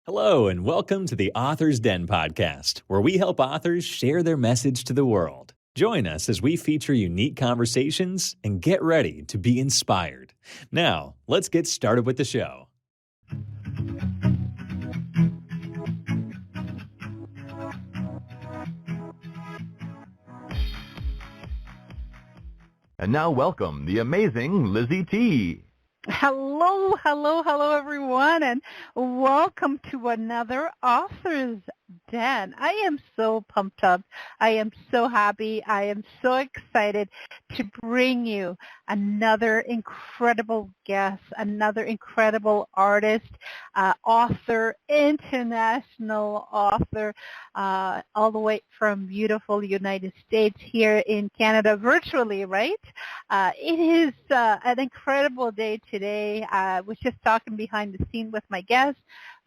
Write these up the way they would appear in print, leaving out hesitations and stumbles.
Hello, and welcome to the Author's Den podcast, where we help authors share their message to the world. Join us as we feature unique conversations and get ready to be inspired. Now, let's get started with the show. And now welcome the amazing Lizzie T. Hello, everyone, and welcome to another Author's Den. I am so pumped up. I am so happy. I am so excited to bring you another incredible guest, another incredible artist, author, international author, all the way from beautiful United States here in Canada, virtually, right? It is an incredible day today. I was just talking behind the scene with my guest.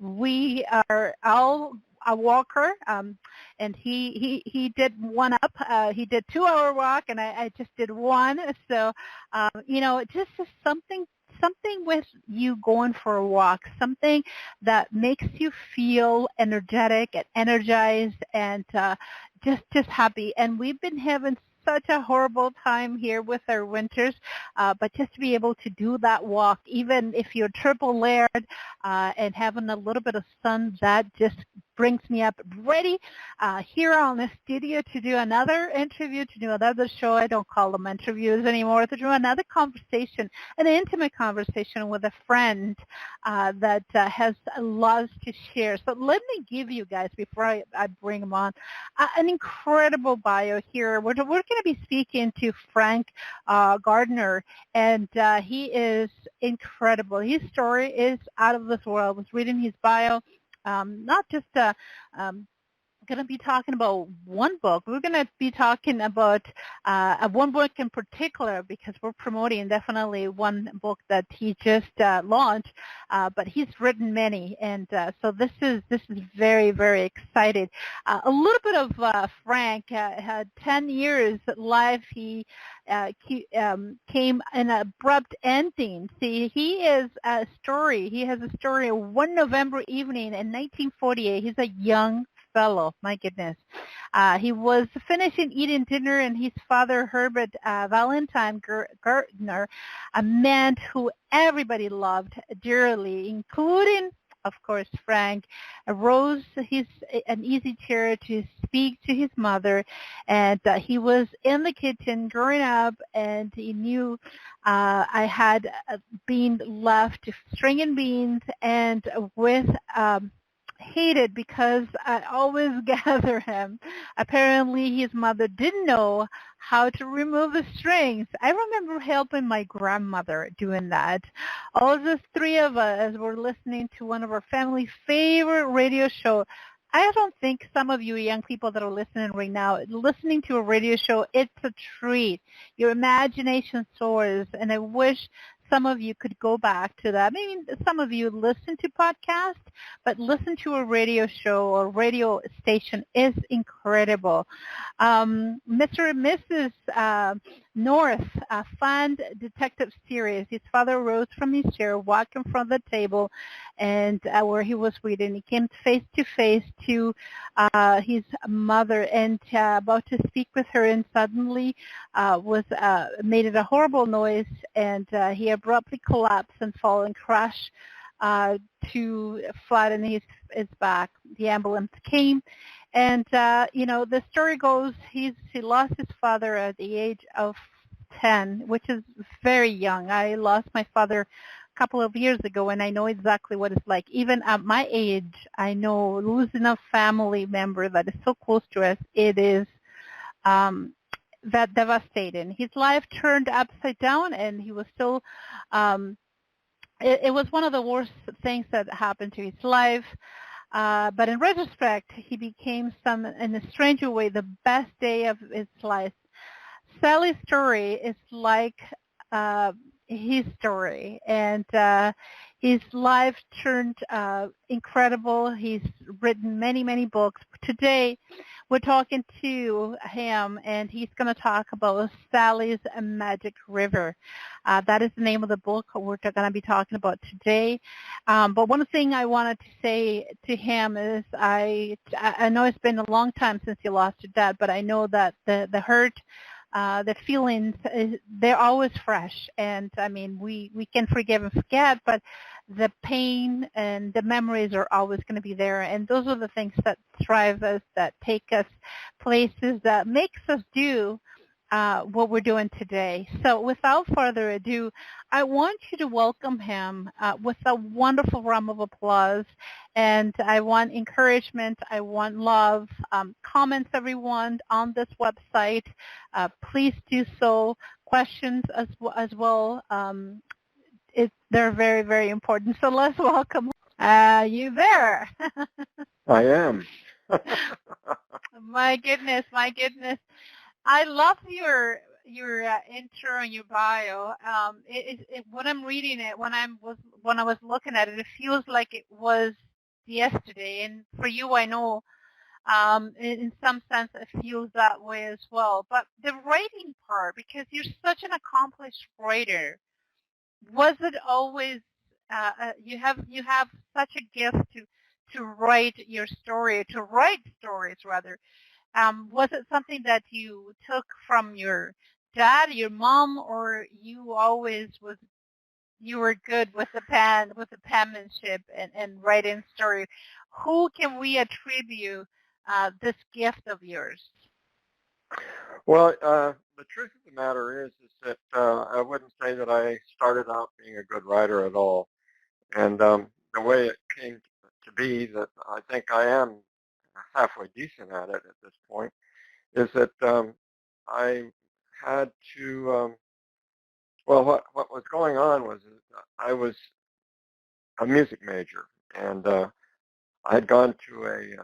We are all a walker, and he did one up. He did 2-hour walk, and I just did one. So, just is something with you going for a walk, something that makes you feel energetic and energized and just happy. And we've been having such a horrible time here with our winters, but just to be able to do that walk, even if you're triple layered and having a little bit of sun, that just brings me up ready here on the studio to do another interview, to do another show. I don't call them interviews anymore, to do another conversation, an intimate conversation with a friend that has lots to share. So let me give you guys, before I bring them on, an incredible bio here. We're going to be speaking to Frank Gaertner, and he is incredible. His story is out of this world. I was reading his bio. Not just going to be talking about one book. We're going to be talking about one book in particular, because we're promoting definitely one book that he just launched, but he's written many, and so this is very, very exciting. A little bit of Frank had 10 years life. He came an abrupt ending. See, he has a story. One November evening in 1948. He's a young fellow, my goodness. He was finishing eating dinner, and his father, Herbert Valentine Gaertner, a man who everybody loved dearly, including, of course, Frank, arose an easy chair to speak to his mother, and he was in the kitchen growing up, and he knew I had been left stringing beans and with hated because I always gather him. Apparently his mother didn't know how to remove the strings. I remember helping my grandmother doing that. All the three of us were listening to one of our family's favorite radio show. I don't think some of you young people that are listening right now, listening to a radio show, it's a treat. Your imagination soars, and I wish some of you could go back to that. Maybe some of you listen to podcasts, but listen to a radio show or radio station is incredible. Mr. and Mrs. North, a fun detective series. His father rose from his chair, walked in front of the table, and where he was reading, he came face to face to his mother, and about to speak with her, and suddenly made it a horrible noise, and he abruptly collapsed and fall and crash to flatten his back. The ambulance came, and the story goes he lost his father at the age of 10, which is very young. I lost my father a couple of years ago, and I know exactly what it's like. Even at my age, I know losing a family member that is so close to us, it is that devastating. His life turned upside down, and he was still it was one of the worst things that happened to his life. But in retrospect, he became in a strange way, the best day of his life. Sally's story is like his story, and his life turned incredible. He's written many, many books. Today, We're talking to him, and he's going to talk about Sally's Magic River. That is the name of the book we're going to be talking about today. But one thing I wanted to say to him is I know it's been a long time since you lost your dad, but I know that the hurt, the feelings, they're always fresh. And, I mean, we can forgive and forget, but the pain and the memories are always going to be there. And those are the things that drive us, that take us places, that makes us do what we're doing today. So without further ado, I want you to welcome him with a wonderful round of applause. And I want encouragement. I want love. Comments, everyone, on this website. Please do so. Questions as well. They're very, very important. So let's welcome you there. I am. My goodness, my goodness. I love your intro and your bio. When I'm reading it, when I was looking at it, it feels like it was yesterday. And for you, I know in some sense it feels that way as well. But the writing part, because you're such an accomplished writer, was it always you have such a gift to write your story, to write stories rather? Was it something that you took from your dad, your mom, or you were good with the penmanship and writing story? Who can we attribute this gift of yours? Well, the truth of the matter is that I wouldn't say that I started out being a good writer at all. And the way it came to be that I think I am halfway decent at it at this point is that I had to, well, what was going on was I was a music major, and I had gone to an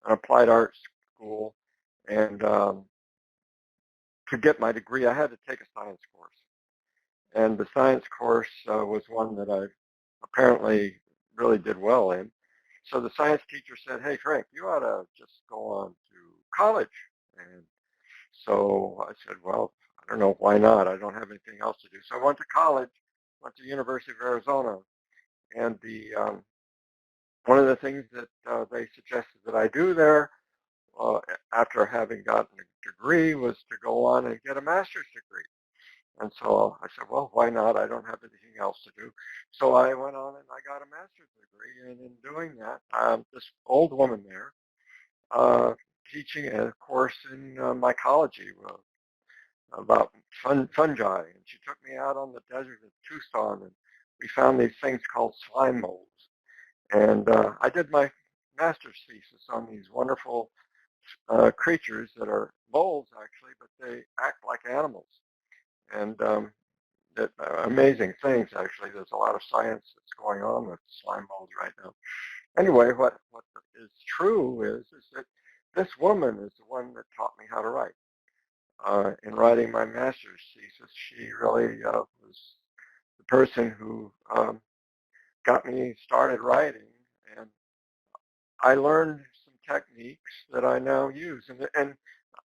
applied arts school, and to get my degree, I had to take a science course. And the science course was one that I apparently really did well in. So the science teacher said, "Hey, Frank, you ought to just go on to college." And so I said, "Well, I don't know, why not? I don't have anything else to do." So I went to college, went to the University of Arizona. And one of the things that they suggested that I do there after having gotten a degree was to go on and get a master's degree. And so I said, well, why not? I don't have anything else to do. So I went on and I got a master's degree. And in doing that, this old woman there teaching a course in mycology about fungi. And she took me out on the desert of Tucson, and we found these things called slime molds. And I did my master's thesis on these wonderful creatures that are moles, actually, but they act like animals. And amazing things, actually. There's a lot of science that's going on with slime molds right now. Anyway, what is true is that this woman is the one that taught me how to write. In writing my master's thesis, she really was the person who got me started writing, and I learned some techniques that I now use. And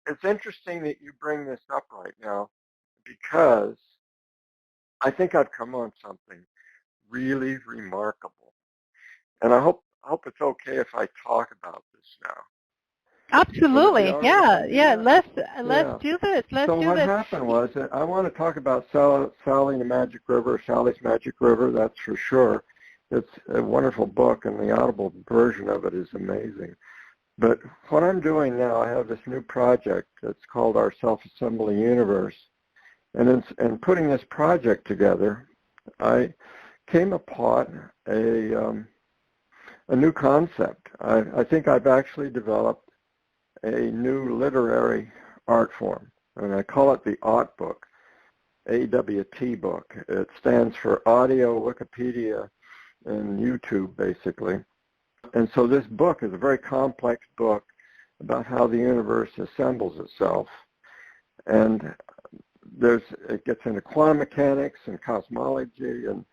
it's interesting that you bring this up right now, because I think I've come on something really remarkable. And I hope it's okay if I talk about this now. Absolutely. Yeah. Let's do this. So what happened was that I want to talk about Sally the Magic River, Sally's Magic River, that's for sure. It's a wonderful book, and the Audible version of it is amazing. But what I'm doing now, I have this new project that's called our SelfAssembly Universe. And in putting this project together, I came upon a new concept. I think I've actually developed a new literary art form, and I call it the Outbook, AWT book. It stands for Audio, Wikipedia, and YouTube, basically. And so this book is a very complex book about how the universe assembles itself. And it gets into quantum mechanics and cosmology and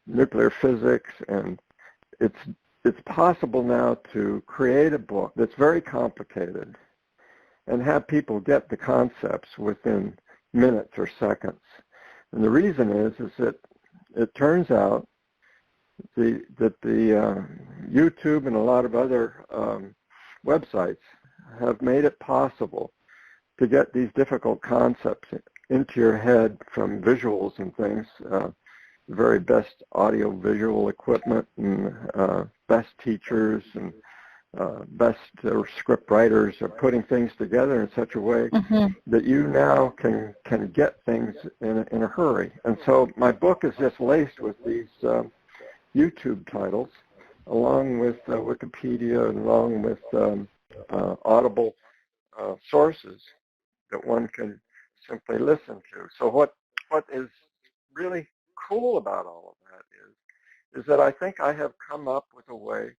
nuclear physics, and it's it's possible now to create a book that's very complicated and have people get the concepts within minutes or seconds. And the reason is that it turns out that the YouTube and a lot of other websites have made it possible to get these difficult concepts into your head from visuals and things, the very best audio-visual equipment and best teachers and best script writers are putting things together in such a way that you now can get things in a hurry. And so my book is just laced with these YouTube titles, along with Wikipedia and along with audible sources that one can simply listen to. So what is really cool about all of that is that I think I have come up with a way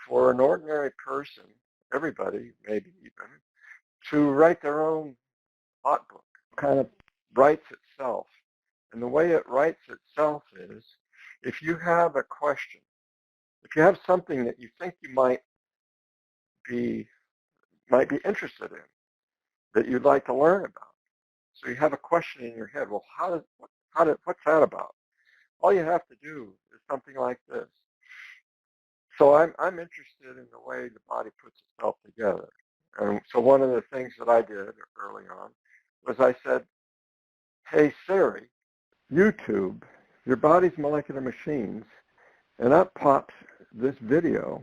for an ordinary person, everybody maybe even, to write their own Outbook. Kind of writes itself. And the way it writes itself is, if you have a question, if you have something that you think you might be interested in, that you'd like to learn about, so you have a question in your head, well, what's that about? All you have to do is something like this. So I'm interested in the way the body puts itself together. And so one of the things that I did early on was I said, hey Siri, YouTube, your body's molecular machines, and up pops this video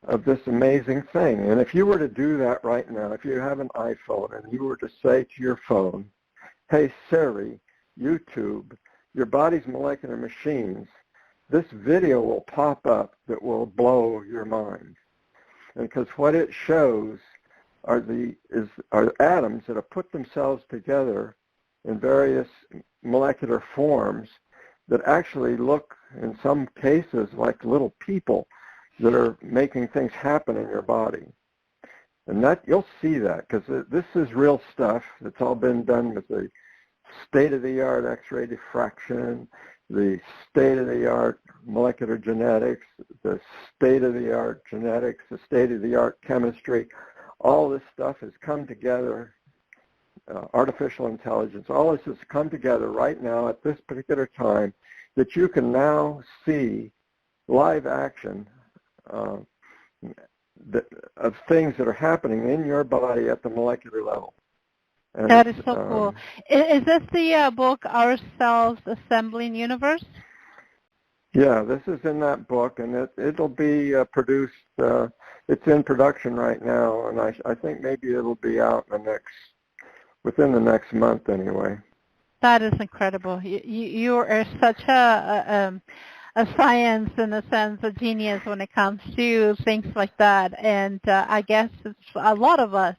of this amazing thing. And if you were to do that right now, if you have an iPhone and you were to say to your phone, hey Siri, YouTube, your body's molecular machines, this video will pop up that will blow your mind. And because what it shows are atoms that have put themselves together in various molecular forms that actually look, in some cases, like little people that are making things happen in your body. And that you'll see that, because this is real stuff. It's all been done with the state-of-the-art X-ray diffraction, the state-of-the-art molecular genetics, the state-of-the-art genetics, the state-of-the-art chemistry. All this stuff has come together, artificial intelligence, all this has come together right now at this particular time, that you can now see live action of things that are happening in your body at the molecular level. And that is so cool. Is this the book, Our Self-Assembly Universe? Yeah, this is in that book, and it'll be produced. It's in production right now, and I think maybe it'll be out within the next month anyway. That is incredible. You are such a science, in a sense, a genius when it comes to things like that. And I guess a lot of us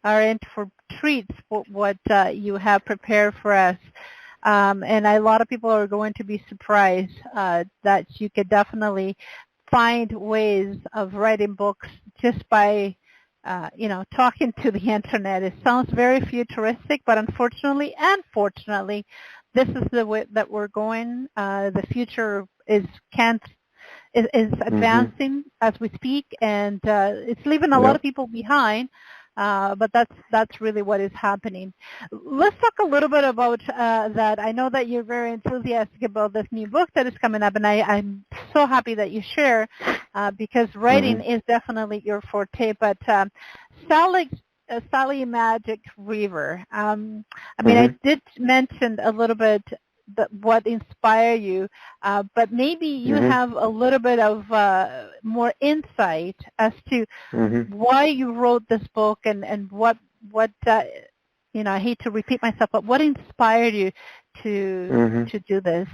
are in for treats for what you have prepared for us. And a lot of people are going to be surprised that you could definitely find ways of writing books just by talking to the internet. It sounds very futuristic, but unfortunately and fortunately, this is the way that we're going. The future is advancing as we speak, and it's leaving a lot of people behind. But that's really what is happening. Let's talk a little bit about that. I know that you're very enthusiastic about this new book that is coming up, and I'm so happy that you share because writing is definitely your forte. But Sally Magic River. I did mention a little bit what inspired you, but maybe you have a little bit of more insight as to why you wrote this book and what I hate to repeat myself, but what inspired you to do this?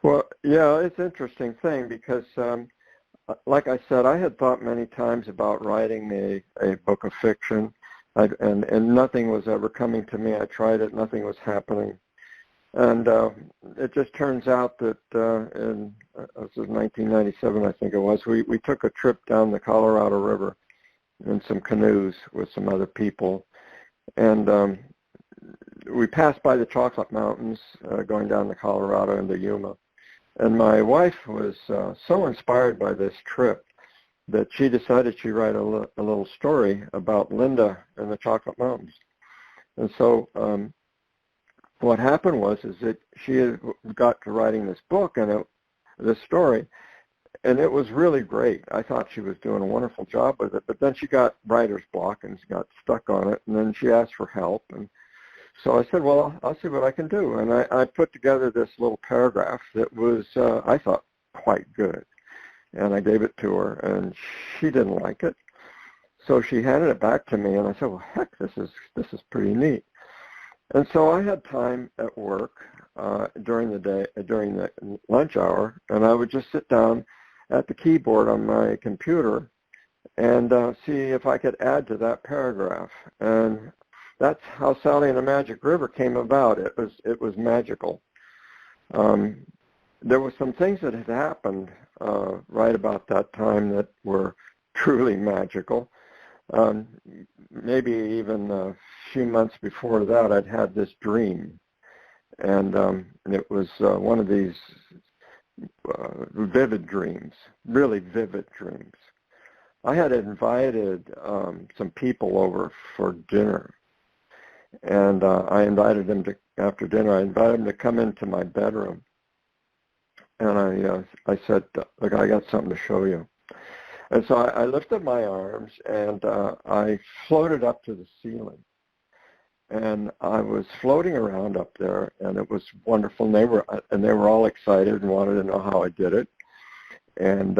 Well, yeah, it's an interesting thing because, like I said, I had thought many times about writing a book of fiction, and nothing was ever coming to me. I tried it, nothing was happening. And it just turns out that this was 1997, I think it was, we took a trip down the Colorado River in some canoes with some other people. And we passed by the Chocolate Mountains going down the Colorado into Yuma. And my wife was so inspired by this trip that she decided she'd write a little story about Linda and the Chocolate Mountains. And so what happened was that she had got to writing this book and this story, and it was really great. I thought she was doing a wonderful job with it, but then she got writer's block and got stuck on it, and then she asked for help. And so I said, well, I'll see what I can do. And I put together this little paragraph that was, I thought, quite good. And I gave it to her, and she didn't like it. So she handed it back to me, and I said, well, heck, this is pretty neat. And so I had time at work during the day, during the lunch hour, and I would just sit down at the keyboard on my computer and see if I could add to that paragraph. And that's how Sally and the Magic River came about. It was magical. There were some things that had happened right about that time that were truly magical. Maybe even a few months before that, I'd had this dream, and it was one of these vivid dreams, really vivid dreams. I had invited some people over for dinner, and I invited them to, after dinner, I invited them to come into my bedroom, and I said, look, I got something to show you. And so I lifted my arms, and I floated up to the ceiling. And I was floating around up there, and it was wonderful. And they were all excited and wanted to know how I did it. And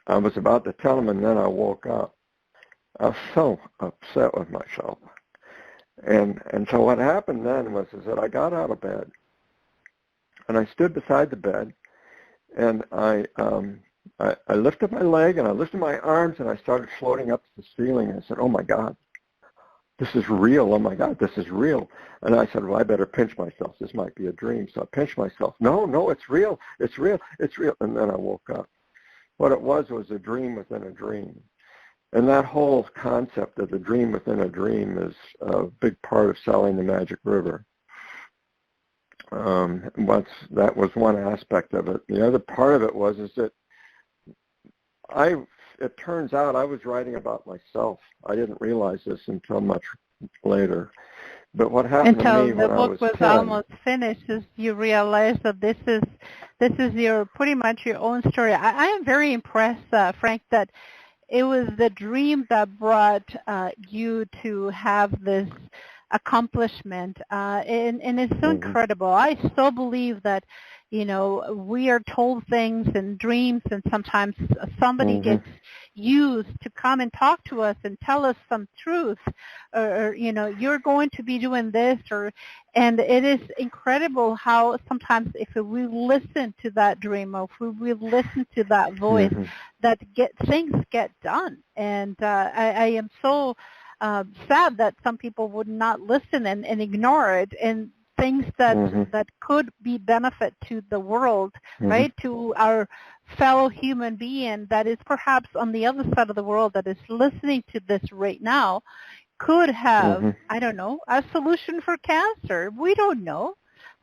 I was about to tell them, and then I woke up. I was so upset with myself. And so what happened then was that I got out of bed, and I stood beside the bed, and I lifted my leg, and I lifted my arms, and I started floating up to the ceiling. And I said, oh, my God, this is real. Oh, my God, this is real. And I said, well, I better pinch myself. This might be a dream. So I pinched myself. No, it's real. It's real. It's real. And then I woke up. What it was a dream within a dream. And that whole concept of the dream within a dream is a big part of Sally and the Magic River. That was one aspect of it. The other part of it was that it turns out I was writing about myself. I didn't realize this until much later. But what happened to me when I was 10... Until the book was almost finished, is you realize that this is your pretty much your own story. I am very impressed, Frank, that it was the dream that brought you to have this accomplishment, and it's so incredible. I still believe that, we are told things in dreams, and sometimes somebody gets used to come and talk to us and tell us some truth, or you're going to be doing this, and it is incredible how sometimes if we listen to that dream, or if we listen to that voice, that things get done. And I am so sad that some people would not listen and ignore it, and things that could be benefit to the world, right, to our fellow human being that is perhaps on the other side of the world that is listening to this right now, could have, I don't know, a solution for cancer. We don't know.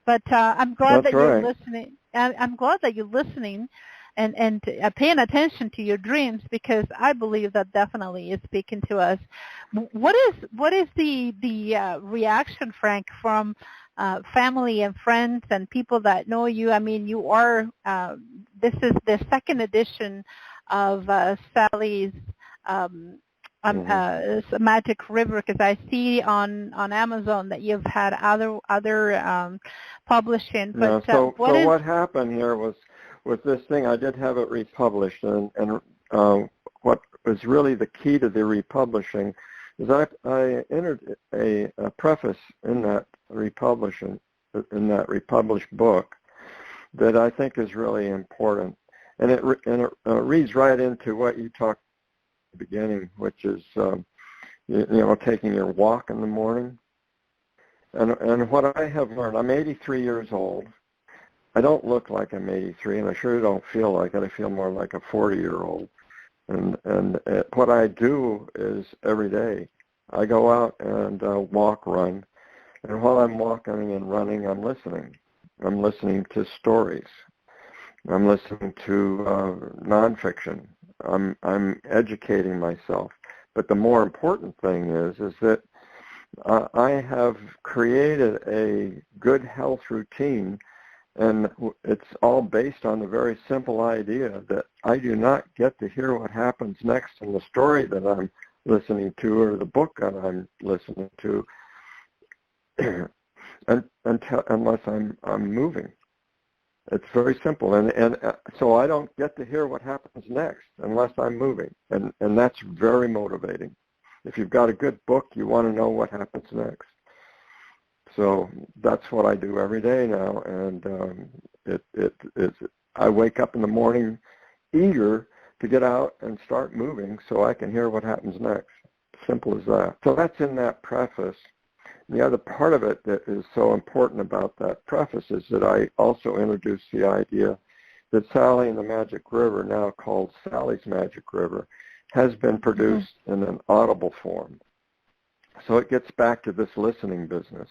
But I'm glad that you're listening. I'm glad that you're listening and paying attention to your dreams, because I believe that definitely is speaking to us. What is the reaction, Frank, from family and friends and people that know you? I mean, you are, this is the second edition of Sally's Magic River, because I see on Amazon that you've had other publishing. But what happened here was, with this thing, I did have it republished, and what was really the key to the republishing is I entered a preface in that republished book that I think is really important, and it reads right into what you talked at the beginning, which is taking your walk in the morning. And what I have learned, I'm 83 years old. I don't look like I'm 83, and I sure don't feel like it. I feel more like a 40-year-old. And what I do is every day I go out and walk, run, and while I'm walking and running, I'm listening. I'm listening to stories. I'm listening to nonfiction. I'm educating myself. But the more important thing is that I have created a good health routine, and it's all based on the very simple idea that I do not get to hear what happens next in the story that I'm listening to or the book that I'm listening to unless I'm moving. It's very simple, and so I don't get to hear what happens next unless I'm moving, and that's very motivating. If you've got a good book, you want to know what happens next. So that's what I do every day now, and I wake up in the morning eager to get out and start moving so I can hear what happens next. Simple as that. So that's in that preface. The other part of it that is so important about that preface is that I also introduced the idea that Sally and the Magic River, now called Sally's Magic River, has been produced in an audible form. So it gets back to this listening business.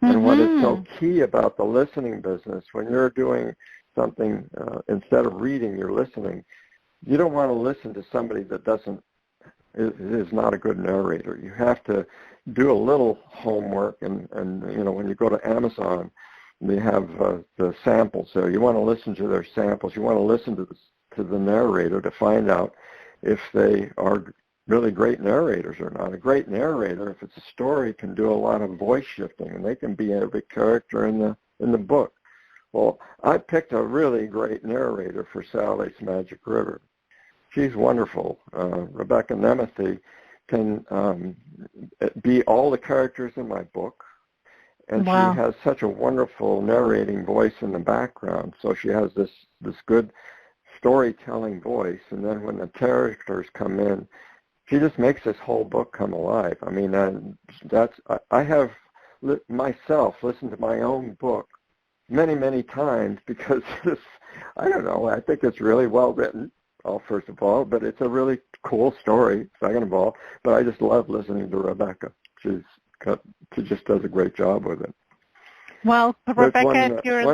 And what is so key about the listening business, when you're doing something, instead of reading, you're listening, you don't want to listen to somebody that is not a good narrator. You have to do a little homework, and when you go to Amazon, they have the samples there. You want to listen to their samples. You want to listen to the narrator to find out if they are really great narrators or not. A great narrator, if it's a story, can do a lot of voice shifting, and they can be every character in the book. Well, I picked a really great narrator for Sally's Magic River. She's wonderful. Rebecca Nemethy can be all the characters in my book, and Wow. she has such a wonderful narrating voice in the background. So she has this good storytelling voice, and then when the characters come in, she just makes this whole book come alive. I mean, I have myself listened to my own book many, many times because I don't know, I think it's really well written. First of all, but it's a really cool story, second of all, but I just love listening to Rebecca. She just does a great job with it. Well, Rebecca, if you're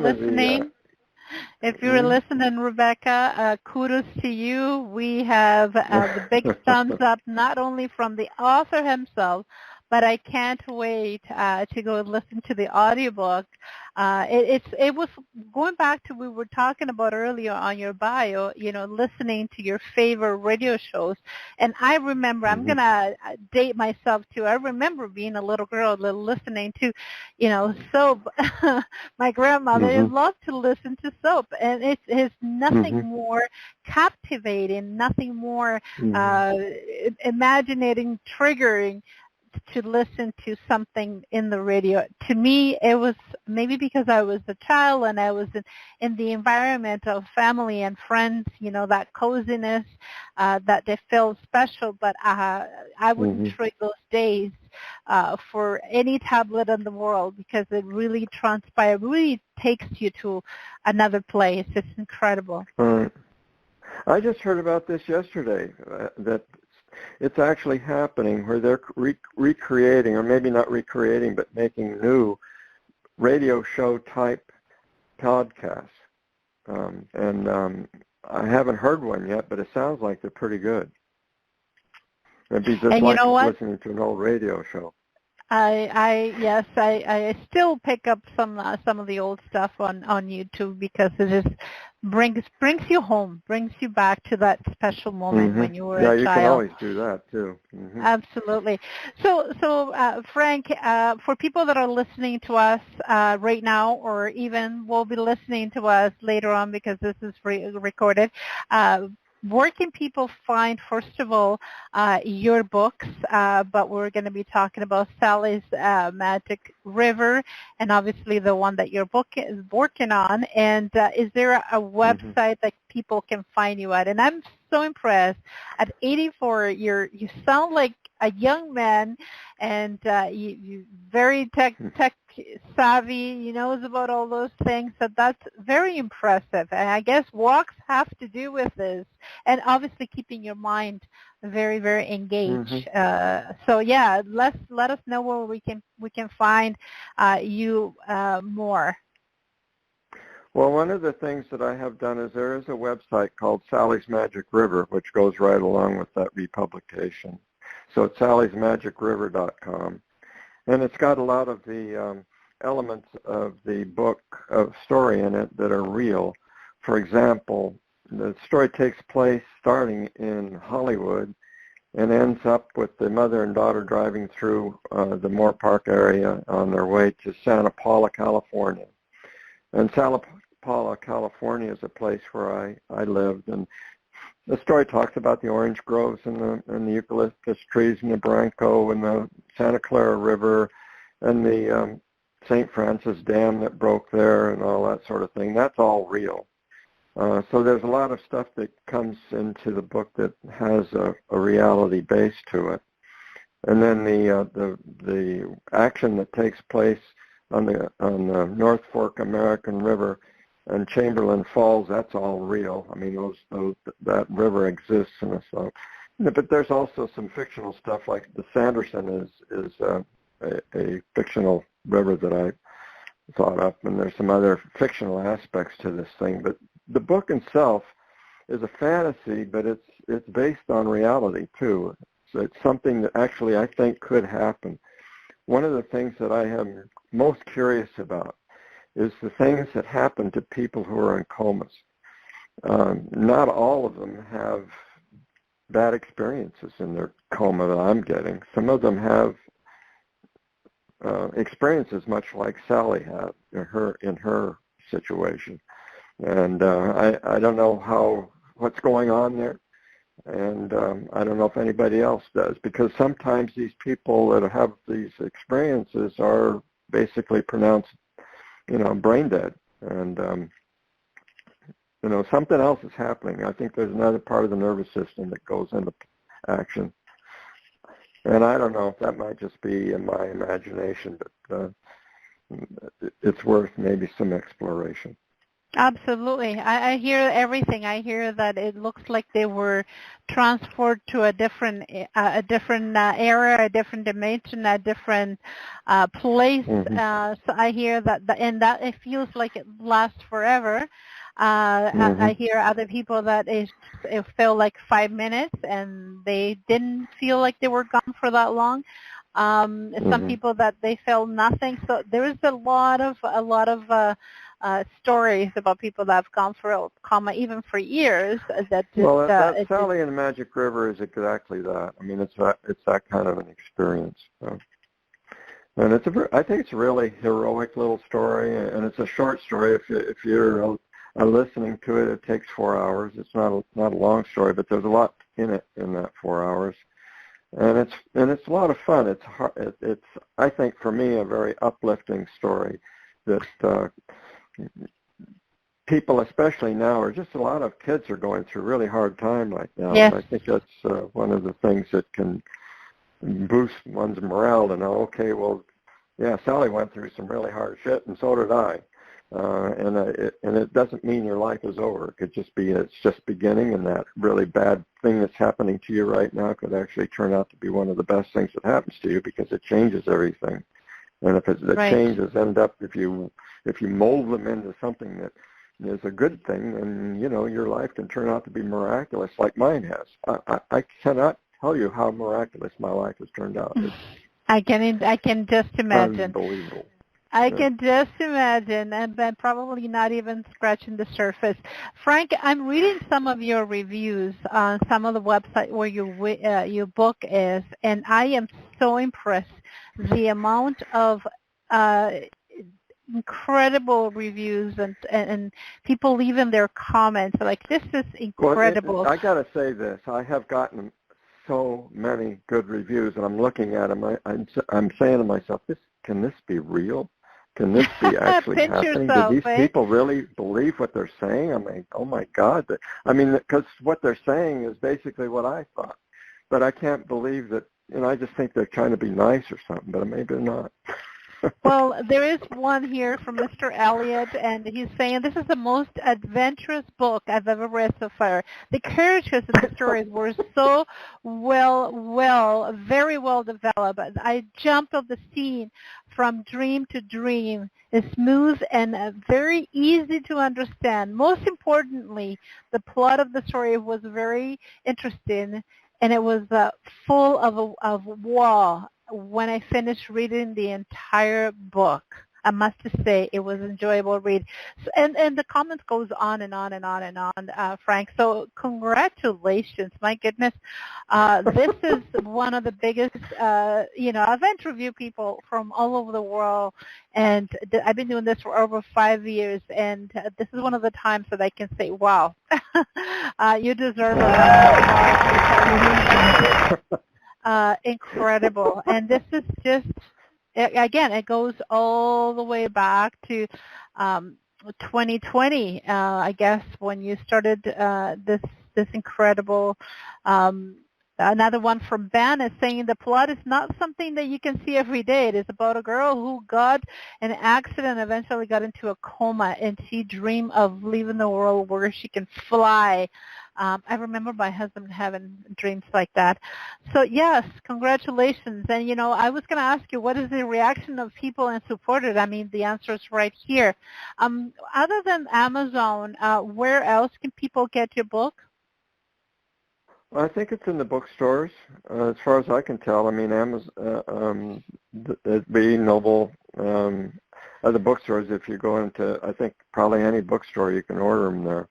listening, Rebecca, kudos to you. We have the big thumbs up, not only from the author himself, but I can't wait to go and listen to the audiobook. It was going back to we were talking about earlier on your bio, listening to your favorite radio shows. And I remember, I'm going to date myself too. I remember being a little girl listening to, Soap. My grandmother loved to listen to Soap. And it's nothing more captivating, nothing more imaginating, triggering to listen to something in the radio. To me, it was maybe because I was a child and I was in the environment of family and friends, that coziness, that they felt special, but I wouldn't trade those days for any tablet in the world because it really really takes you to another place. It's incredible. I just heard about this yesterday, that it's actually happening where they're recreating, or maybe not recreating, but making new radio show type podcasts. I haven't heard one yet, but it sounds like they're pretty good. It'd be just like listening to an old radio show. I still pick up some of the old stuff on YouTube because it just brings you home, brings you back to that special moment when you were a child. Yeah, you can always do that too. Absolutely. So Frank, for people that are listening to us right now, or even will be listening to us later on because this is recorded, where can people find, first of all, your books, but we're going to be talking about Sally's Magic River and obviously the one that your book is working on. And is there a website that people can find you at? And I'm so impressed. At 84, you sound like a young man, and you very tech savvy. He knows about all those things. So that's very impressive. And I guess walks have to do with this, and obviously keeping your mind very, very engaged. So yeah, let us know where we can find you more. Well, one of the things that I have done is there is a website called Sally's Magic River, which goes right along with that republication. So it's sallysmagicriver.com. And it's got a lot of the elements of the book of story in it that are real. For example, the story takes place starting in Hollywood and ends up with the mother and daughter driving through the Moore Park area on their way to Santa Paula, California. And Santa Paula, California is a place where I lived. And the story talks about the orange groves and the eucalyptus trees and the Branco and the Santa Clara River and the St. Francis Dam that broke there and all that sort of thing. That's all real. So there's a lot of stuff that comes into the book that has a reality base to it. And then the action that takes place on the North Fork American River and Chamberlain Falls, that's all real. I mean, that river exists, and so. But there's also some fictional stuff, like the Sanderson is a fictional river that I thought up, and there's some other fictional aspects to this thing. But the book itself is a fantasy, but it's based on reality too. So it's something that actually I think could happen. One of the things that I am most curious about is the things that happen to people who are in comas. Not all of them have bad experiences in their coma that I'm getting. Some of them have experiences much like Sally had in her situation. And I don't know what's going on there, and I don't know if anybody else does, because sometimes these people that have these experiences are basically pronounced, brain dead, and something else is happening. I think there's another part of the nervous system that goes into action, and I don't know if that might just be in my imagination, but it's worth maybe some exploration. Absolutely. I hear everything. I hear that it looks like they were transferred to a different era, a different dimension, a different place. Mm-hmm. So I hear that, and that it feels like it lasts forever. I hear other people that it felt like 5 minutes, and they didn't feel like they were gone for that long. Some people that they felt nothing. So there is a lot of stories about people that have gone through a coma even for years. That Sally and the Magic River is exactly that. I mean, it's that kind of an experience. And I think it's a really heroic little story, and it's a short story. If you're listening to it, it takes 4 hours. It's not a long story, but there's a lot in it in that 4 hours. And it's a lot of fun. It's I think for me a very uplifting story that people, especially now, or just a lot of kids, are going through a really hard time right now. Yes. And I think that's one of the things that can boost one's morale to know, okay, well, yeah, Sally went through some really hard shit, and so did I. And it doesn't mean your life is over. It could just be it's just beginning, and that really bad thing that's happening to you right now could actually turn out to be one of the best things that happens to you, because it changes everything. And if the changes end up, if you mold them into something that is a good thing, then your life can turn out to be miraculous, like mine has. I cannot tell you how miraculous my life has turned out. I can just imagine. Unbelievable. I can just imagine, and probably not even scratching the surface. Frank, I'm reading some of your reviews on some of the website where your book is, and I am so impressed. The amount of incredible reviews and people leaving their comments like, this is incredible. Well, I got to say this. I have gotten so many good reviews, and I'm looking at them. I'm saying to myself, can this be real? Can this be actually happening? Do these people really believe what they're saying? I mean, oh my God. Because what they're saying is basically what I thought. But I can't believe that, I just think they're trying to be nice or something, but maybe they're not. Well, there is one here from Mr. Elliott, and he's saying, this is the most adventurous book I've ever read so far. The characters and the stories were so very well developed. I jumped off the scene from dream to dream is smooth and very easy to understand. Most importantly, the plot of the story was very interesting, and it was full of wow when I finished reading the entire book. I must say it was an enjoyable read. So, and the comments goes on and on and on and on, Frank. So congratulations. My goodness. This is one of the biggest, I've interviewed people from all over the world, and I've been doing this for over 5 years, and this is one of the times that I can say, wow, you deserve a round of applause. Incredible. And this is just, again, it goes all the way back to 2020, I guess, when you started this incredible. Another one from Ben is saying the plot is not something that you can see every day. It is about a girl who got an accident, eventually got into a coma, and she dreamed of leaving the world where she can fly. I remember my husband having dreams like that. So, yes, congratulations. And, I was going to ask you, what is the reaction of people and supporters? I mean, the answer is right here. Other than Amazon, where else can people get your book? I think it's in the bookstores, as far as I can tell. I mean, Amazon, it'd be Noble, other bookstores. If you go into, I think probably any bookstore, you can order them there.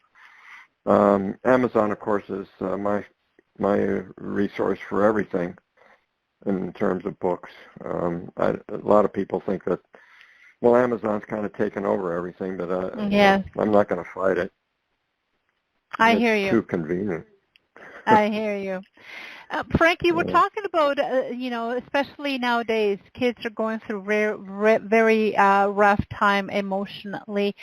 Amazon, of course, is my resource for everything in terms of books. A lot of people think that, well, Amazon's kind of taken over everything, but yes. I'm not going to fight it. I hear you. It's too convenient. I hear you. Frank, you were talking about, especially nowadays, kids are going through very rough time emotionally,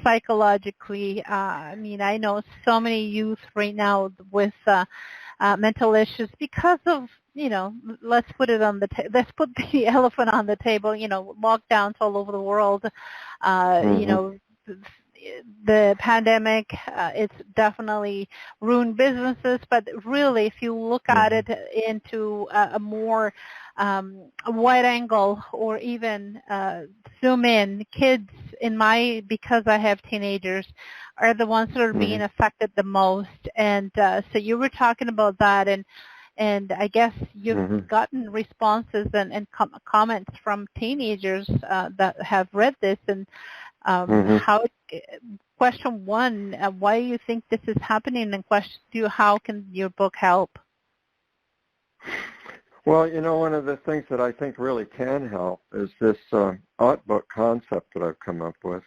psychologically. I mean, I know so many youth right now with mental issues because of, let's put let's put the elephant on the table, lockdowns all over the world, the pandemic, it's definitely ruined businesses, but really if you look at it into a more wide angle or even zoom in, kids because I have teenagers, are the ones that are being affected the most. And so you were talking about that, and I guess you've gotten responses and comments from teenagers that have read this, and question one, why do you think this is happening? And question two, how can your book help? Well, one of the things that I think really can help is this Outbook concept that I've come up with.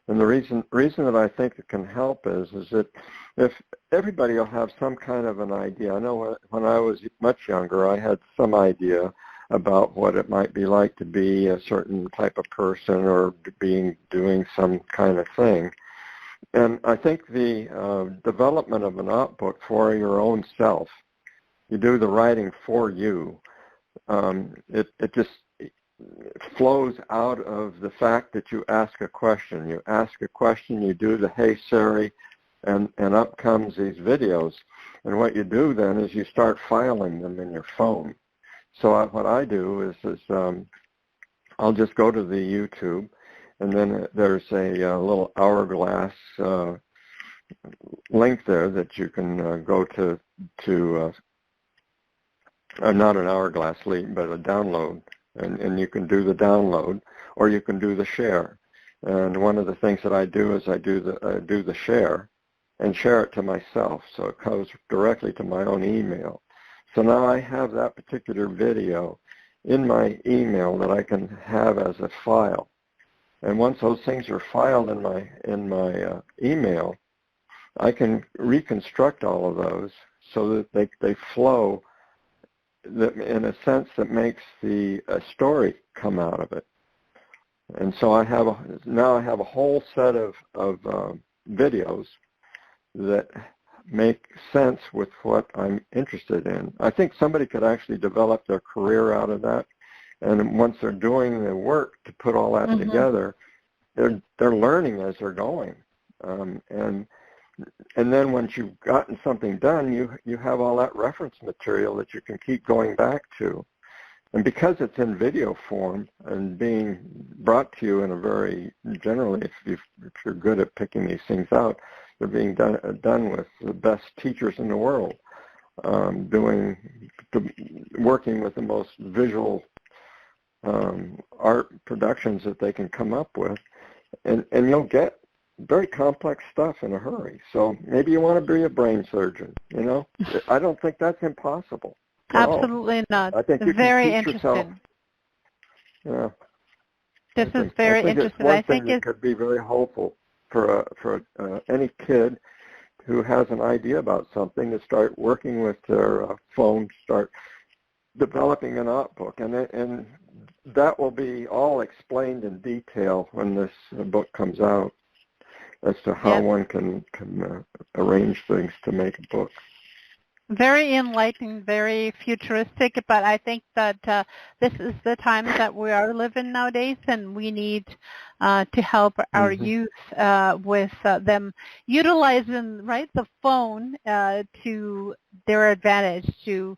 And the reason that I think it can help is that if everybody will have some kind of an idea. I know when I was much younger, I had some idea about what it might be like to be a certain type of person or doing some kind of thing. And I think the development of an Outbook for your own self, you do the writing for you, it just flows out of the fact that you ask a question. You ask a question, you do the hey Siri, and up comes these videos. And what you do then is you start filing them in your phone. So what I do is I'll just go to the YouTube, and then there's a little hourglass link there that you can go to not an hourglass link, but a download, and you can do the download, or you can do the share. And one of the things that I do is I do the share, and share it to myself, so it goes directly to my own email. So now I have that particular video in my email that I can have as a file. And once those things are filed in my email, I can reconstruct all of those so that they flow in a sense that makes the story come out of it. And so now I have a whole set of videos that make sense with what I'm interested in. I think somebody could actually develop their career out of that, and once they're doing the work to put all that together, they're learning as they're going, and then once you've gotten something done, you have all that reference material that you can keep going back to. And because it's in video form and being brought to you in a very, generally, if you're good at picking these things out, they're being done with the best teachers in the world, working with the most visual art productions that they can come up with, and you'll get very complex stuff in a hurry. So maybe you want to be a brain surgeon, you know? I don't think that's impossible. Absolutely not. I think you very can teach interesting. yourself. Yeah. This is very interesting. I think it could be very hopeful for any kid who has an idea about something to start working with their phone, start developing an Outbook, and that will be all explained in detail when this book comes out as to how one can arrange things to make a book. Very enlightening, very futuristic, but I think that this is the times that we are living nowadays, and we need to help our youth with them utilizing the phone to their advantage, to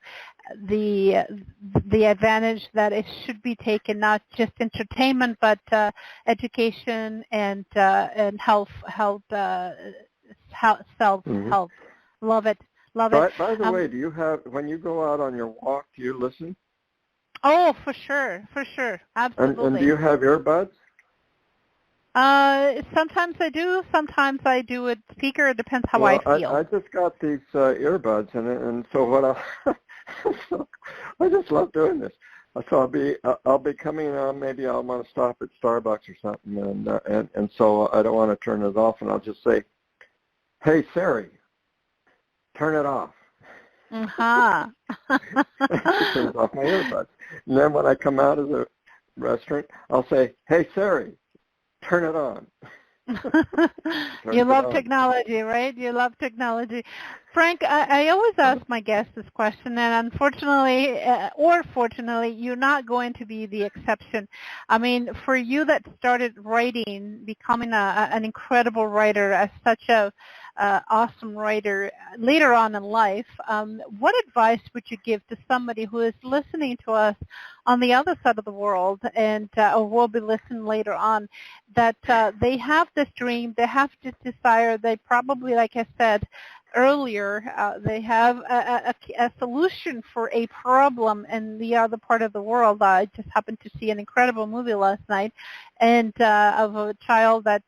the advantage that it should be taken, not just entertainment, but education and health, self-help. Love it. Love it. By the way, do you have, when you go out on your walk, do you listen? Oh, for sure, absolutely. And do you have earbuds? Sometimes I do. Sometimes I do a speaker. It depends how I feel. I just got these earbuds, and so what I just love doing this. So I'll be coming on. Maybe I'll want to stop at Starbucks or something, and so I don't want to turn it off, and I'll just say, "Hey Siri, turn it off." It turns off my earbuds. And then when I come out of the restaurant, I'll say, "Hey Siri, turn it on." You love technology, right? You love technology. Frank, I always ask my guests this question, and unfortunately, or fortunately, you're not going to be the exception. I mean, for you that started writing, becoming an incredible writer, as such a awesome writer later on in life, what advice would you give to somebody who is listening to us on the other side of the world and or will be listening later on, that they have this dream, they have this desire, they probably, like I said earlier, they have a solution for a problem in the other part of the world. I just happened to see an incredible movie last night, and of a child that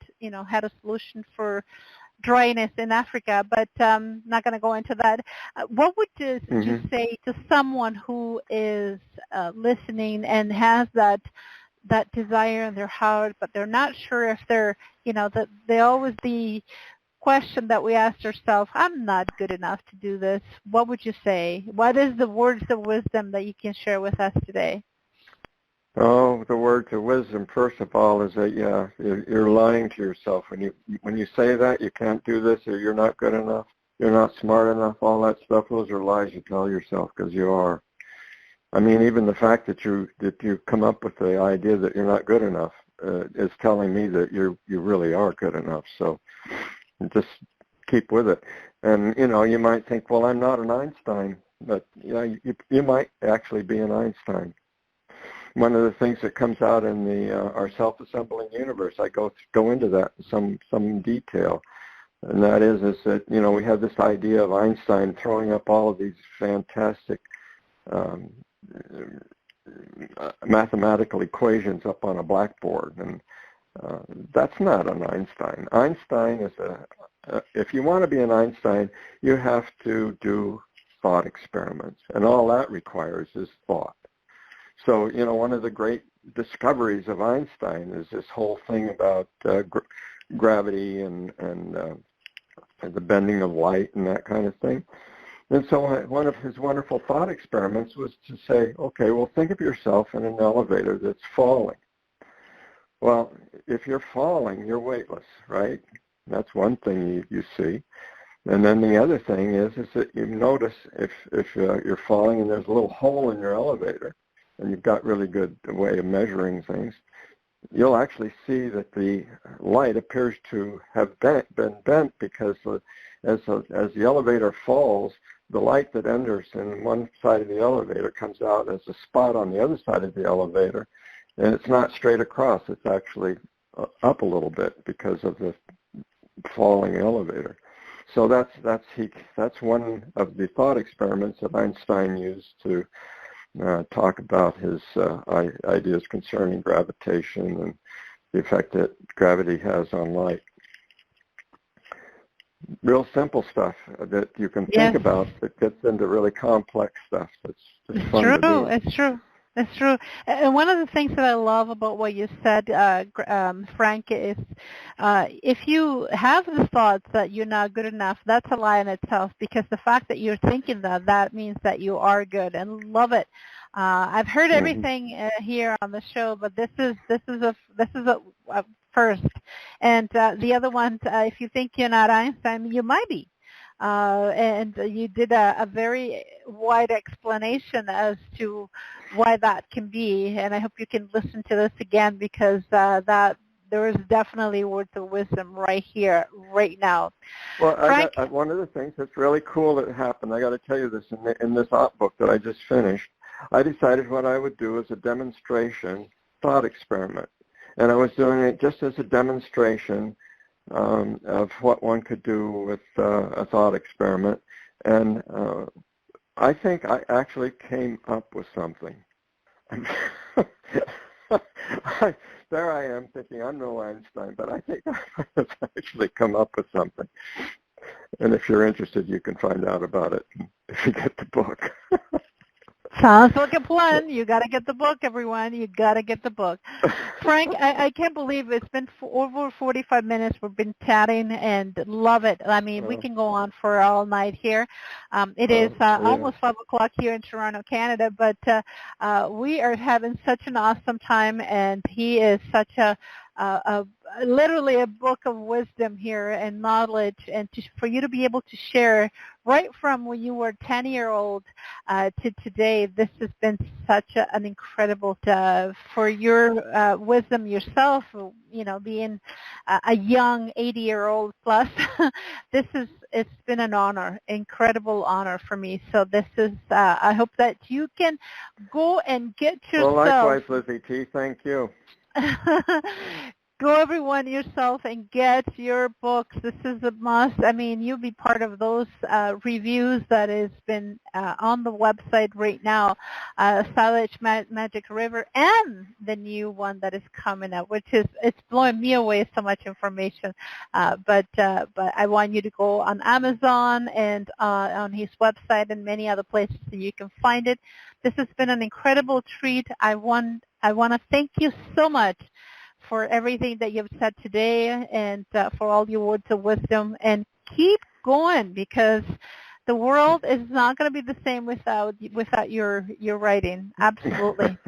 had a solution for dryness in Africa, but not going to go into that. What would you say to someone who is listening and has that desire in their heart, but they're not sure if they're, that they always the question that we asked ourselves, I'm not good enough to do this. What would you say? What is the words of wisdom that you can share with us today? Oh, the words of wisdom, first of all, is that you're lying to yourself when you say that you can't do this, or you're not good enough, you're not smart enough. All that stuff, those are lies you tell yourself, because you are. I mean, even the fact that you come up with the idea that you're not good enough is telling me that you really are good enough. So just keep with it. And you might think, well, I'm not an Einstein, but you might actually be an Einstein. One of the things that comes out in our Self-Assembly Universe, I go into that in some detail, and that is that we have this idea of Einstein throwing up all of these fantastic mathematical equations up on a blackboard, and that's not an Einstein. Einstein is if you want to be an Einstein, you have to do thought experiments, and all that requires is thought. So, one of the great discoveries of Einstein is this whole thing about gravity and the bending of light and that kind of thing. And so one of his wonderful thought experiments was to say, okay, well, think of yourself in an elevator that's falling. Well, if you're falling, you're weightless, right? That's one thing you see. And then the other thing is that you notice if you're falling and there's a little hole in your elevator, and you've got really good way of measuring things, you'll actually see that the light appears to have been bent because as the elevator falls, the light that enters in one side of the elevator comes out as a spot on the other side of the elevator, and it's not straight across. It's actually up a little bit because of the falling elevator. So that's one of the thought experiments that Einstein used to talk about his ideas concerning gravitation and the effect that gravity has on light. Real simple stuff that you can think about that gets into really complex stuff. It's fun to do. It's true. It's true. And one of the things that I love about what you said, Frank, is if you have the thoughts that you're not good enough, that's a lie in itself, because the fact that you're thinking that means that you are good, and love it. I've heard everything here on the show, but this is a first. And the other one, if you think you're not Einstein, you might be. And you did a very wide explanation as to why that can be, and I hope you can listen to this again, because that there is definitely words of wisdom right here, right now. Well, Frank, one of the things that's really cool that happened, I got to tell you this, in this Outbook that I just finished, I decided what I would do as a demonstration thought experiment, and I was doing it just as a demonstration of what one could do with a thought experiment, and I think I actually came up with something. There I am thinking I'm no Einstein, but I think I've actually come up with something. And if you're interested, you can find out about it if you get the book. Sounds like a plan. You got to get the book, everyone. You got to get the book. Frank, I can't believe it's been over 45 minutes. We've been chatting and love it. I mean, we can go on for all night here. It is almost 5 o'clock here in Toronto, Canada, but we are having such an awesome time, and he is such literally a book of wisdom here and knowledge, and for you to be able to share right from when you were 10-year-old to today, this has been such an incredible for your wisdom yourself, being a young 80-year-old plus. It's been an honor, incredible honor for me. So this is, I hope that you can go and get yourself. Well, likewise, Lizzie T. Thank you. Go, everyone, yourself and get your books. This is a must. I mean, you'll be part of those reviews that has been on the website right now, Silage Magic River, and the new one that is coming up, which is, it's blowing me away, so much information. But I want you to go on Amazon and on his website and many other places so you can find it. This has been an incredible treat. I want to thank you so much for everything that you've said today, and for all your words of wisdom. And keep going, because the world is not going to be the same without your writing. Absolutely.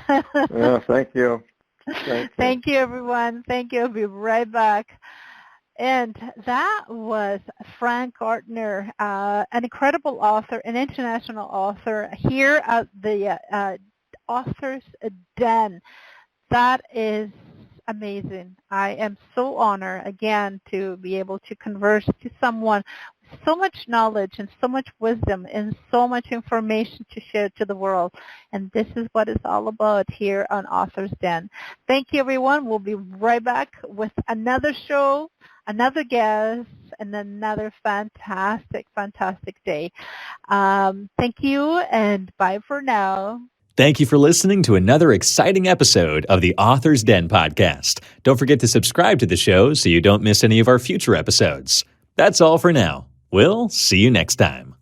Yeah, thank you. Thank you, everyone. Thank you. I'll be right back. And that was Frank Gaertner, an incredible author, an international author here at the Author's Den. That is amazing. I am so honored, again, to be able to converse to someone with so much knowledge and so much wisdom and so much information to share to the world. And this is what it's all about here on Author's Den. Thank you, everyone. We'll be right back with another show, another guest, and another fantastic, fantastic day. Thank you, and bye for now. Thank you for listening to another exciting episode of the Author's Den podcast. Don't forget to subscribe to the show so you don't miss any of our future episodes. That's all for now. We'll see you next time.